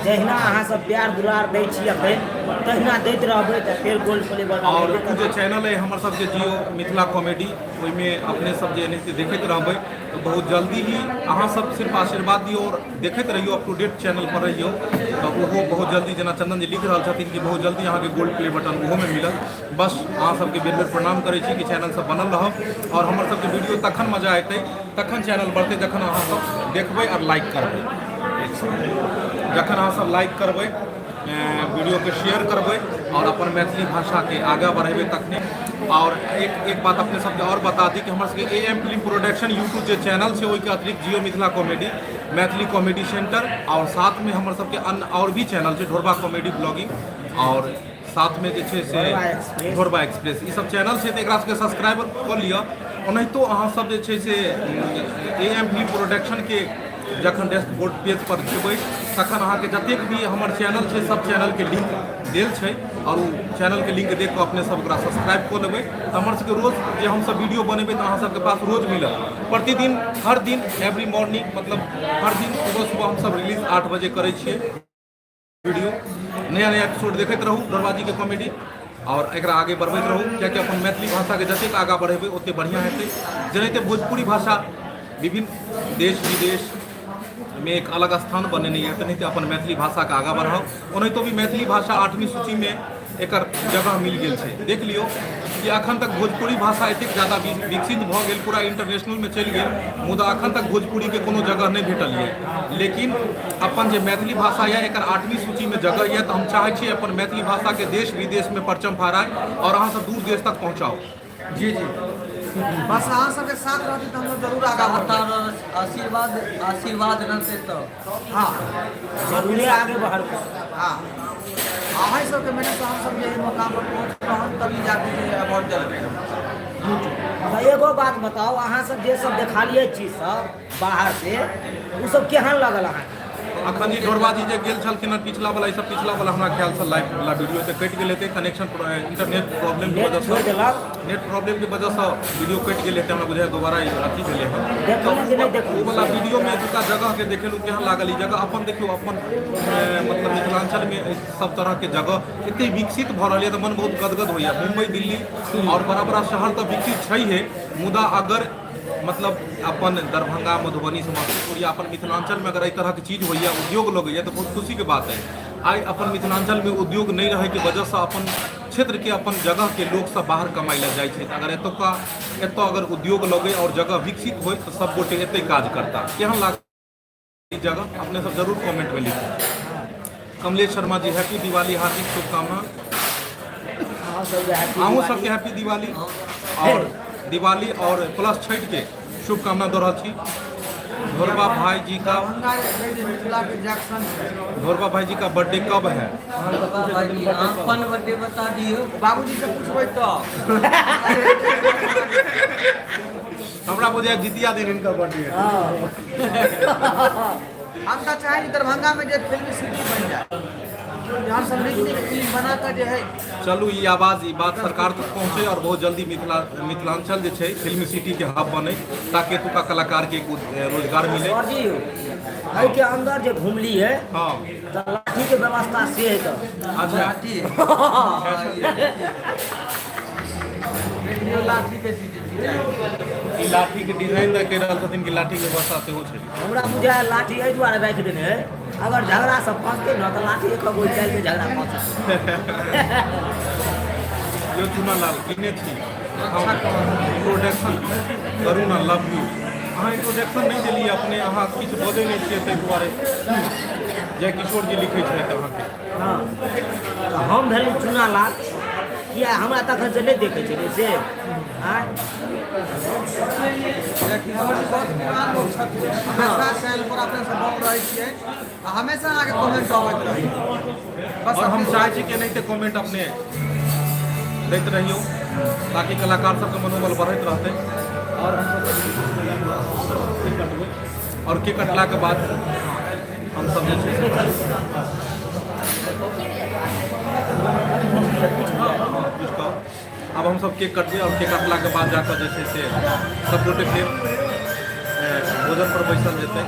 जहिना अहाँ सब प्यार दुलार दै छी अखन तहिना दैत रहबै तऽ फेर गोल्ड प्ले बटन और उ जे चैनल है हमर सबके जियो मिथिला कॉमेडी ओहिमे अपने सब जे एनाहिते देखैत रहबै तऽ बहुत जल्दी ही अहाँ सब सिर्फ आशीर्वाद दियौ और देखैत रहियो, अप टू डेट चैनल पर रहियो तऽ ओहो बहुत जल्दी जेना चंदन जी लिख रहल छथिन कि बहुत जल्दी अहाँके गोल्ड प्ले बटन ओहो में मिलत। बस अहाँ सबके बेर बेर प्रणाम करै छी कि चैनल सब बनल रहब और हमर सबके वीडियो तखन मजा एतै तखन चैनल बढ़तै जखन अहाँ सब देखबै और लाइक करबै। जखन अहाँ सब लाइक करबै वीडियो के शेयर करबै और अपन मैथिली भाषा के आगे बढ़ेबै तखने। और एक बात अपने सबके और बता दी कि हमर सबके AM फिल्म प्रोडक्शन यूट्यूब जे चैनल छै ओहि के अतिरिक्त Jiyo Mithila comedy Maithili comedy centre और साथ में हमर सबके अन्य और भी चैनल छै ढोरबा कॉमेडी ब्लॉगिंग और साथ में जे छै से ढोरबा एक्सप्रेस ई सब चैनल छै तऽ एकरा सबके सब्सक्राइबर कऽ लिअ। ओनाहितो अहाँ सब जे छै से AM फिल्म प्रोडक्शन के जखन डैशबोर्ड पेज पर जेबै तखन अहाँके जतेक भी हमर चैनल छै सब चैनल के लिंक देल छै और उ चैनल के लिंक देख कऽ अपने सब ओकरा सब्सक्राइब कऽ लेबै तऽ हमर सबके रोज जे हम सब वीडियो बनेबै तऽ अहाँ सबके पास रोज मिलत, प्रतिदिन हर दिन एवरी मॉर्निंग मतलब हर दिन सुबह हम सब रिलीज 8 बजे करै छियै वीडियो। नया एपिसोड देखैत रहू ढोरबाजी के कॉमेडी और एकरा आगे बढ़बैत रहू कियाकि अपन मैथिली भाषा के जतेक आगाँ बढ़ेबै ओते बढ़िया हेतै। जेनाहिते भोजपुरी भाषा विभिन्न देश विदेश में एक अलग स्थान बनेने है तेनाहिते अपन मैथिली भाषा के आगाँ बढ़ाओ। ओनाहितो भी मैथिली भाषा 8वीं सूची में एकर जगह मिल गेल छै। देख लियो कि अखन तक भोजपुरी भाषा एतेक ज़्यादा विकसित भऽ गेल पूरा इंटरनेशनल में चलि गेल, मुदा अखन तक भोजपुरी के कोनो जगह नहीं भेटल है। लेकिन अपन जे मैथिली भाषा है एकर 8वीं सूची में जगह है, तो हम चाहे छी अपन मैथिली भाषा के देश विदेश में परचम फहराए और अहाँ सब दूर देश तक पहुँचाओ। जी बस अहाँ सबके साथ रहते तो हम लोग जरूर आगा बढ़ते। आशीर्वाद रहते तो हाँ जरूरे आगे बढ़बै। हाँ अहाँ सबके मेहनत से हम सब यही मकाम पर पहुँच रहल तभी जाके जे अवार्ड दिलबै। तऽ एगो बात बताओ अहाँ सब जे सब देखालिए चीज सब बाहर से उ सब केहन लगल अहाँके? अखन जी ढोरबाजी जे गेल छलखिन पिछला वाला ई सब पिछला वाला हमरा ख्याल से लाइव वाला वीडियो से कटि गेल हेतै, कनेक्शन इंटरनेट प्रॉब्लम के वजह से नेट प्रॉब्लम के वजह से वीडियो कटि गेल हेतै, हमरा बुझाय दोबारा अथी भेलै हन। ओ वाला वीडियो में दूटा जगह के देखेलहुँ केहन लागल। ई जगह अपन देखियो अपन मतलब मिथिलांचल में सब तरह के जगह एते विकसित भऽ रहल है तऽ मन बहुत गदगद होइया। मुंबई दिल्ली और बड़ा बड़ा शहर तऽ विकसित छै है, मुदा अगर मतलब अपन दरभंगा मधुबनी समस्तीपुर या अपन मिथिलांचल में अगर एहि तरह की चीज होइया उद्योग लगैया तो बहुत खुशी के बात है। आई अपन मिथिलांचल में उद्योग नहीं रहे के वजह से अपन क्षेत्र के अपन जगह के लोग सब बाहर कमाई ला जाए। अगर एतऽ अगर उद्योग लगे और जगह विकसित हो तो सब गोटे एते काज करता। केहन लाग जगह अपने सब जरूर कमेंट में लिखो। कमलेश शर्मा जी हैप्पी दिवाली, हार्दिक शुभकामना। आहू सबके हैप्पी दिवाली और दिवाली और प्लस छठ के शुभकामना दो रहा छी। ढोरबा भाई जी का दरभंगा मिथिला के जंक्शन है। ढोरबा भाई जी का बर्थडे कब है? अपन बर्थडे बता दियो। बाबूजी से पूछबै तो हमरा बुझे जितिया दिन इनका बर्थडे है। हम तो चाहे दरभंगा में जो फिल्म सिटी बन जाए, यहाँ समृद्धि फिल्म बना कर जो है। चलू ई आवाज ई बात सरकार तक पहुँचे और बहुत जल्दी मिथिलांचल जे छै फिल्म सिटी के हब बने, ताकि एतुका कलाकार के रोजगार मिले। और जी एहि के अंदर जे घुमली है हाँ तो लाठी के व्यवस्था से है तो अच्छा लाठी के डिजाइन ई लाठी के डिजाइन दे के रहल छथिन कि लाठी के व्यवस्था सेहो छै। हमरा बुझाय लाठी एहि दुआरे राखि देने है, अगर झगड़ा सब फंसते न तो लाठी एक कोई चल के झगड़ा फंस। यो चुनालाल किने छी हम इंट्रोडक्शन करू ना लव यू। अहाँ इंट्रोडक्शन नहीं देलिए अपने, अहाँ किछु बजै नहीं छियै ताहि दुआरे जय किशोर जी लिखै छथि अहाँके। हाँ तो हम भेल चुनालाल, किया हमरा तखन से नहीं देखे छे से आय बहुत पुरान लोग छथिन, हमेशा चैनल पर अपने से बोल रहे छियै, हमेशा आगे कमेंट अबैत रही। बस और हम चाहे छी कि नहीं कमेंट अपने दैत रहियो, ताकि कलाकार सबके मनोबल बढ़ैत रहतै। और केक कटला के बाद हम सब जे छै अब हम सब केक कटबे और केक कटला के बाद जाकर जे छै से सब गोटे फिर भोजन पर बैसल जेतै,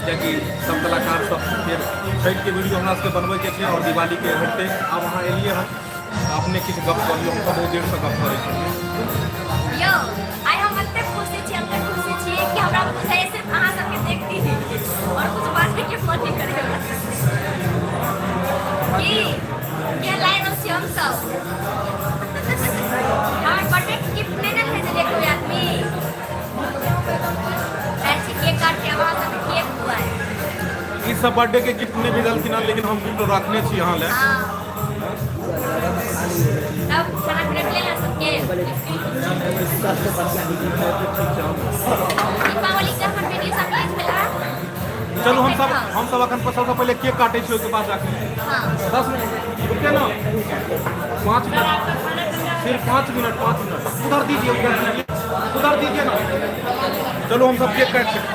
कियाकि सब कलाकार सब फिर छठि के वीडियो हमरा सबके बनबै के छै और दिवाली के हेतै। अब अहाँ एलियै हँ अपने किछु गप करियौ, हम बहुत देर से गप करै छी। यो आइ हम एते खुशी छी, अंदर खुशी छी कि हमरा बुझाइ सिर्फ अहाँ सबके देखती ही और कुछ बात के मन नहीं करेगा कि ये लाइन से हम सब हमारे बर्थडे गिफ्ट नहीं ना भेजले कोई आदमी, ऐसे केक काट के वहाँ सब केक हुआ है। ई सब बर्थडे के गिफ्ट नहीं भेजलखिन हँ, लेकिन हम गिफ्ट रखने छी अहाँ ले। तब खाना खरीद ले सबके दीपावली का हम वीडियो सब रिलीज भेला। चलू हम सब अखन सबसे पहले केक काटे छी, ओके बाद राखी। हाँ 10 मिनट रुकिए ना, 5 मिनट, सिर्फ 5 मिनट, 5 मिनट उधर दीजिए, उधर दीजिए ना। चलो हम सब केक काटते हैं।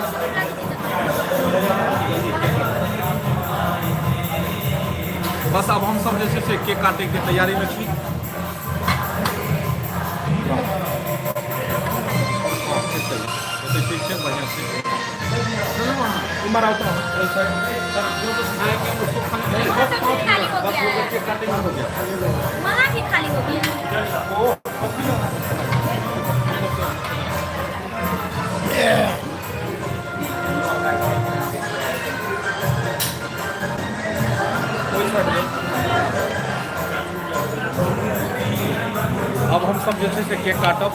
बस अब हम सब जैसे से केक काटे के तैयारी में छी। ठीक है, बढ़िया से उमर आओ तो सर जो तो खाएंगे उसको खाने बस 5 मिनट, बस वो केक काटेंगे हो गया। वहाँ भी खाली हो गया। अब हम सब जैसे से केक काटब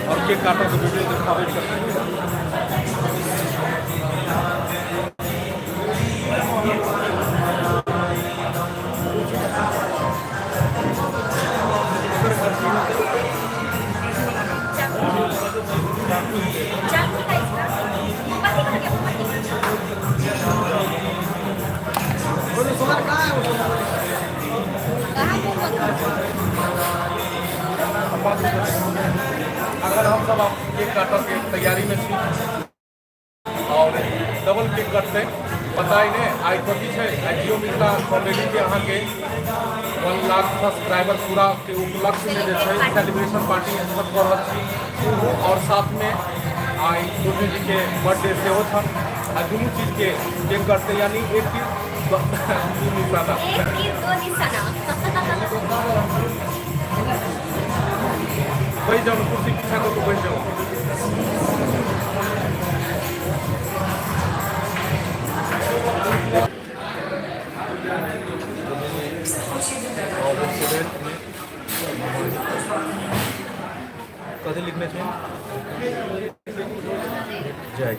और केक काटब तो वीडियो दिखावे करते अगर हम सब केक काटब के तैयारी में छी और डबल केक कटते पता ही नहीं आई कथी है जियो मिथिला कॉमेडी के अहाँ के 1 लाख सब्सक्राइबर पूरा के उपलक्ष्य में जे छै सेलिब्रेशन पार्टी सब कर रहल छी और साथ में आई दुर्गे जी के बर्थडे सेहो छन आ दुनू चीज के केक कटते, यानी एक चीज दो निशाना बैठ जाओ, कुर्सी पीछा को तो बैठ जाओ। कथी लिखने चाहिए जय,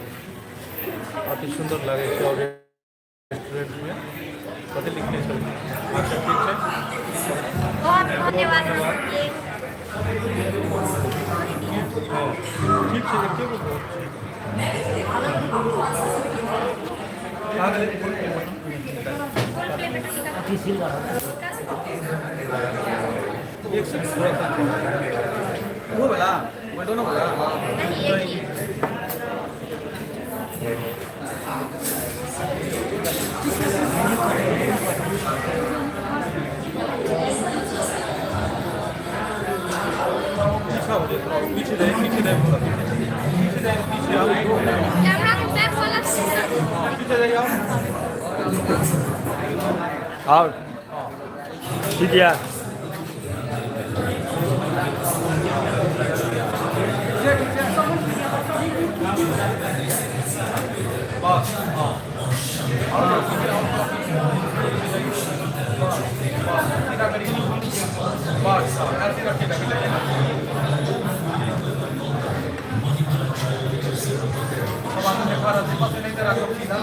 अति सुंदर लगे रेस्टोरेंट में कथी लिखने चाहिए। बहुत धन्यवाद आपके। ठीक है देखिए वो वाला वो दोनों वाला नहीं एक ही। पीछे जाए पीछे जाए पीछे जाए पीछे आओ कैमरा को बैक वाला पीछे जाइए आओ और ठीक है बस ऐसे रखिएगा अब आपने देखा रास्ते से नहीं तेरा सब सीधा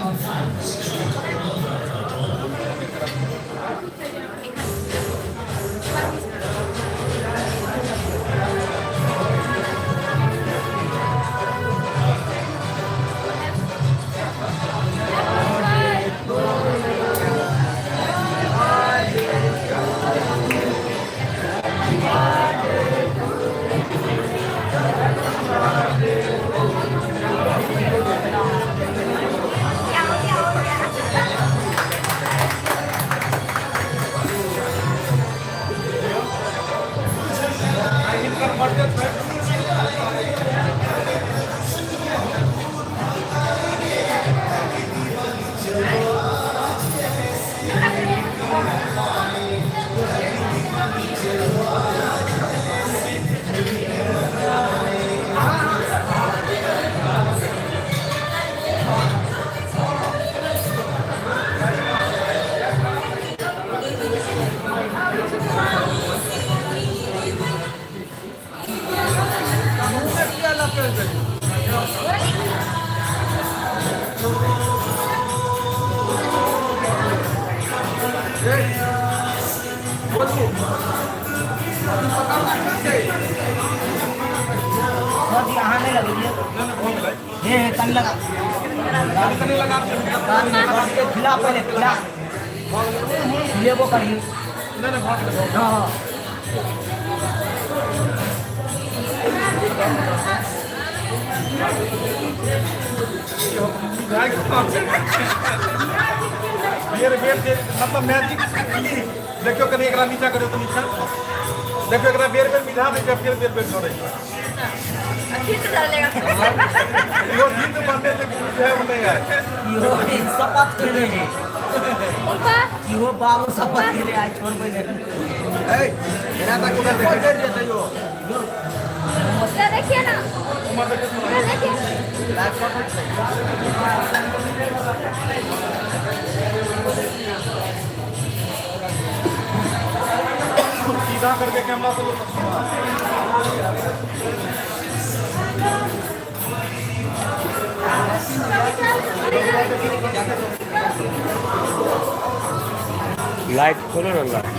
यहाँ नहीं लगेगी ये तन लगा खिला पहले खिला ये वो करिए हाँ हाँ मतलब मैजिक देखियो कनी एकरा नीचा करियो तो नीचा देखियो एकरा बेर बेर मिला दे फिर बेर बेर छोड़े ठीक से चलेगा। यो जीत बनने से कुछ है वो नहीं है यो शपथ के लिए ऊपर यो बाबू शपथ के लिए आज छोड़ पे ए मेरा तक उधर देखो दे देते हो उधर देखिए ना उधर देखिए सीधा करके कैमरा से लो लाइट खोलो ना लाइट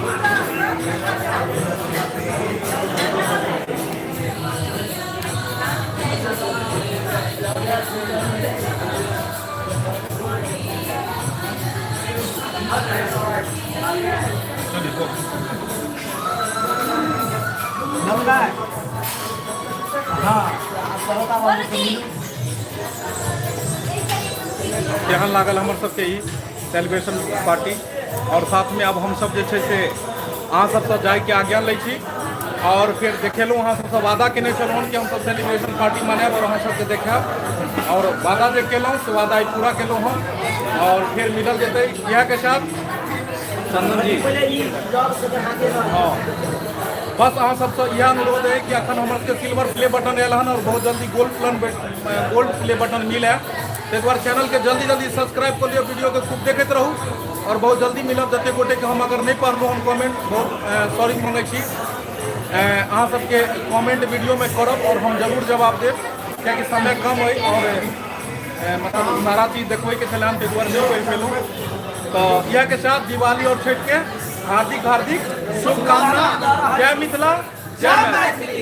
यहाँ लागल हमर सबके ई सेलिब्रेशन पार्टी और साथ में अब हम सब जे छै से अहाँ सबसँ जाइके आज्ञा लै छी और फिर देखेलहुँ अहाँ सबसँ वादा केने छलहुँ कि हम सब सेलिब्रेशन पार्टी मनाएब और अहाँ सबके देखाएब और वादा जे केलहुँ से वादा आई पूरा केलहुँ हम और फिर मिलल जेतै इएह के साथ चंदन जी हाँ बस अहाँ सबसँ इएह अनुरोध है कि अखन हमर सबके सिल्वर प्ले बटन आयल हन और बहुत जल्दी गोल्ड प्ले बटन मिले ताहि दुआरे चैनल के जल्दी जल्दी सब्सक्राइब कर लियो वीडियो के खूब देखते रहू और बहुत जल्दी मिलब जते गोटे के हम अगर नहीं पढ़लहुँ हम कमेंट बहुत सॉरी मांगै छी अहाँ सबके कमेंट वीडियो में करब और हम जरूर जवाब देब कियाकि समय कम है और मतलब सारा चीज़ देखबै के छलै ताहि दुआरे नहीं पढ़ि पेलहुँ तो यह के साथ दिवाली और छठ के हार्दिक हार्दिक शुभकामना। जय मिथिला, जय मैथिली।